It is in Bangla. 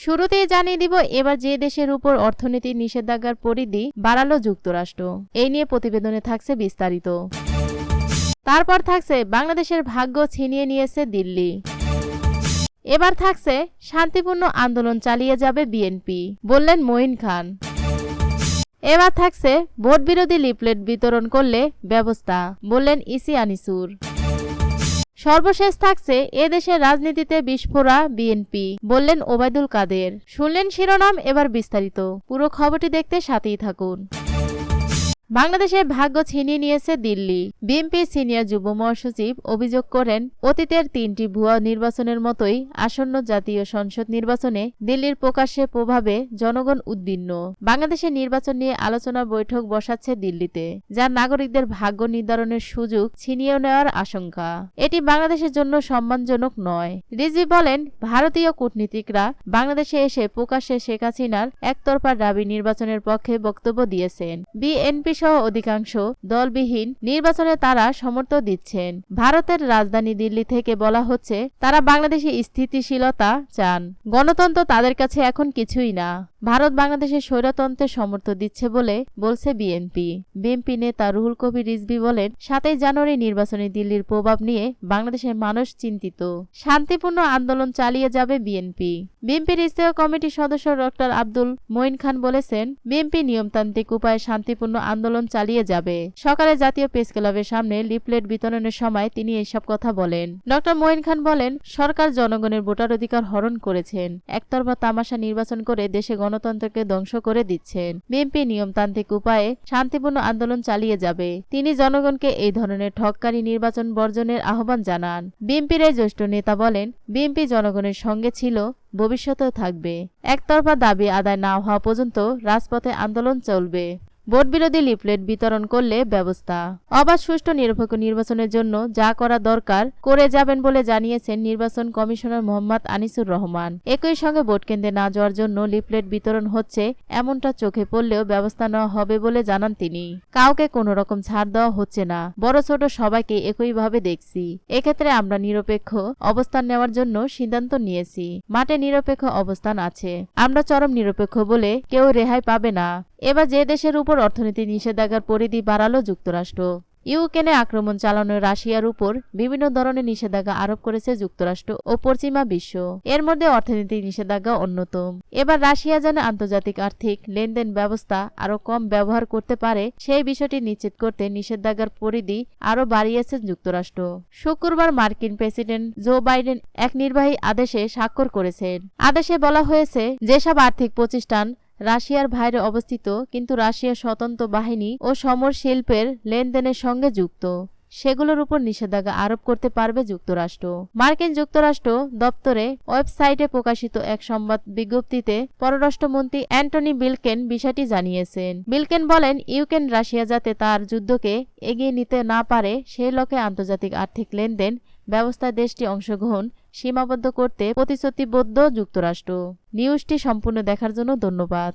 শুরুতেই জানিয়ে দিব এবার যে দেশের উপর অর্থনীতি নিষেধাজ্ঞার পরিধি বাড়ালো যুক্তরাষ্ট্র। এই নিয়ে প্রতিবেদনে থাকছে বিস্তারিত। তারপর থাকছে বাংলাদেশের ভাগ্য ছিনিয়ে নিয়েছে দিল্লি। এবার থাকছে শান্তিপূর্ণ আন্দোলন চালিয়ে যাবে বিএনপি, বললেন মঈন খান। এবার থাকছে ভোট বিরোধী লিফলেট বিতরণ করলে ব্যবস্থা, বললেন ইসি আনিসুর। সর্বশেষ থাকছে এদেশের রাজনীতিতে বিস্ফোরা বিএনপি, বললেন ওবায়দুল কাদের। শুনলেন শিরোনাম, এবার বিস্তারিত। পুরো খবরটি দেখতে সাথেই থাকুন। বাংলাদেশের ভাগ্য ছিনিয়ে নিয়েছে দিল্লি। বিএনপির সিনিয়র যুব মহাসচিব অভিযোগ করেন, অতীতের 3টি ভুয়া নির্বাচনের মতোই আসন্ন জাতীয় সংসদ নির্বাচনে দিল্লির প্রকাশ্যে প্রভাবে জনগণ উদ্বিগ্ন। বাংলাদেশের নির্বাচন নিয়ে আলোচনা বৈঠক বসাচ্ছে দিল্লিতে, যা নাগরিকদের ভাগ্য নির্ধারণের সুযোগ ছিনিয়ে নেওয়ার আশঙ্কা। এটি বাংলাদেশের জন্য সম্মানজনক নয়। রিজভী বলেন, ভারতীয় কূটনীতিকরা বাংলাদেশে এসে প্রকাশ্যে শেখ হাসিনার একতরফা দাবি নির্বাচনের পক্ষে বক্তব্য দিয়েছেন। বিএনপি সহ অধিকাংশ দলবিহীন নির্বাচনে তারা সমর্থন দিচ্ছেন। ভারতের রাজধানী দিল্লি থেকে বলা হচ্ছে, তারা বাংলাদেশে স্থিতিশীলতা চান। গণতন্ত্র তাদের কাছে এখন কিছুই না। ভারত বাংলাদেশের স্বৈরতন্ত্রের সমর্থন দিচ্ছে বলে বলছে বিএনপি নেতা রুহুল কবির রিজভী বলেন, 7ই জানুয়ারি নির্বাচনে দিল্লির প্রভাব নিয়ে বাংলাদেশের মানুষ চিন্তিত। শান্তিপূর্ণ আন্দোলন চালিয়ে যাবে বিএনপির স্থায়ী কমিটির সদস্য ডক্টর আব্দুল মঈন খান বলেছেন, বিএনপি নিয়মতান্ত্রিক উপায়ে শান্তিপূর্ণ আন্দোলন চালিয়ে যাবে। সকালে জাতীয় প্রেস ক্লাবের সামনে লিফলেট বিতরণের সময় তিনি এসব কথা বলেন। ডক্টর মঈন খান বলেন, সরকার জনগণের ভোটাধিকার হরণ করেছেন। একতরফা তামাশা নির্বাচন করে দেশে গণতন্ত্রকে ধ্বংস করে দিচ্ছেন। বিএনপি নিয়মতান্ত্রিক উপায়ে শান্তিপূর্ণ আন্দোলন চালিয়ে যাবে। তিনি জনগণকে এই ধরনের ঠগকারী নির্বাচন বর্জনের আহ্বান জানান। বিএনপির এই জ্যেষ্ঠ নেতা বলেন, বিএনপি জনগণের সঙ্গে ছিল, ভবিষ্যতেও থাকবে। একতরফা দাবি আদায় না হওয়া পর্যন্ত রাজপথে আন্দোলন চলবে। ভোট বিরোধী লিফলেট বিতরণ করলে ব্যবস্থা। অবাধ সুষ্ঠু নিরপেক্ষ নির্বাচনের জন্য যা করা দরকার করে যাবেন বলে জানিয়েছেন নির্বাচন কমিশনার মোহাম্মদ আনিসুর রহমান। একই সঙ্গে ভোট কেন্দ্রে না যাওয়ার জন্য লিফলেট বিতরণ হচ্ছে এমনটা চোখে পড়লেও ব্যবস্থা নেওয়া হবে বলে জানান তিনি। কাউকে কোনো রকম ছাড় দেওয়া হচ্ছে না, বড় ছোট সবাইকে একইভাবে দেখছি। এক্ষেত্রে আমরা নিরপেক্ষ অবস্থান নেওয়ার জন্য সিদ্ধান্ত নিয়েছি। মাঠে নিরপেক্ষ অবস্থান আছে, আমরা চরম নিরপেক্ষ বলে কেউ রেহাই পাবে না। এবার যে দেশের উপর অর্থনীতি নিষেধাজ্ঞার পরিধি বাড়ালো যুক্তরাষ্ট্র। ইউক্রেনে আক্রমণ চালানো রাশিয়ার উপর বিভিন্ন ধরনের নিষেধাজ্ঞা আরোপ করেছে যুক্তরাষ্ট্র ও পশ্চিমা বিশ্ব। এর মধ্যে অর্থনৈতিক নিষেধাজ্ঞা অন্যতম। এবার রাশিয়া যেন আন্তর্জাতিক আর্থিক লেনদেন ব্যবস্থা আরো কম ব্যবহার করতে পারে, সেই বিষয়টি নিশ্চিত করতে নিষেধাজ্ঞার পরিধি আরো বাড়িয়েছে যুক্তরাষ্ট্র। শুক্রবার মার্কিন প্রেসিডেন্ট জো বাইডেন এক নির্বাহী আদেশে স্বাক্ষর করেছেন। আদেশে বলা হয়েছে, যেসব আর্থিক প্রতিষ্ঠান রাশিয়ার বাইরে অবস্থিত কিন্তু রাশিয়ার স্বতন্ত্র বাহিনী ও সমর শিল্পের লেনদেনের সঙ্গে যুক্ত, সেগুলোর উপর নিষেধাজ্ঞা আরোপ করতে পারবে যুক্তরাষ্ট্র। মার্কিন যুক্তরাষ্ট্র দপ্তরে ওয়েবসাইটে প্রকাশিত এক সংবাদ বিজ্ঞপ্তিতে পররাষ্ট্রমন্ত্রী অ্যান্টনি ব্লিংকেন বিষয়টি জানিয়েছেন। ব্লিংকেন বলেন, ইউক্রেন রাশিয়া যাতে তার যুদ্ধকে এগিয়ে নিতে না পারে সেই লক্ষ্যে আন্তর্জাতিক আর্থিক লেনদেন ব্যবস্থায় দেশটি অংশগ্রহণ সীমাবদ্ধ করতে প্রতিশ্রুতিবদ্ধ যুক্তরাষ্ট্র। নিউজটি সম্পূর্ণ দেখার জন্য ধন্যবাদ।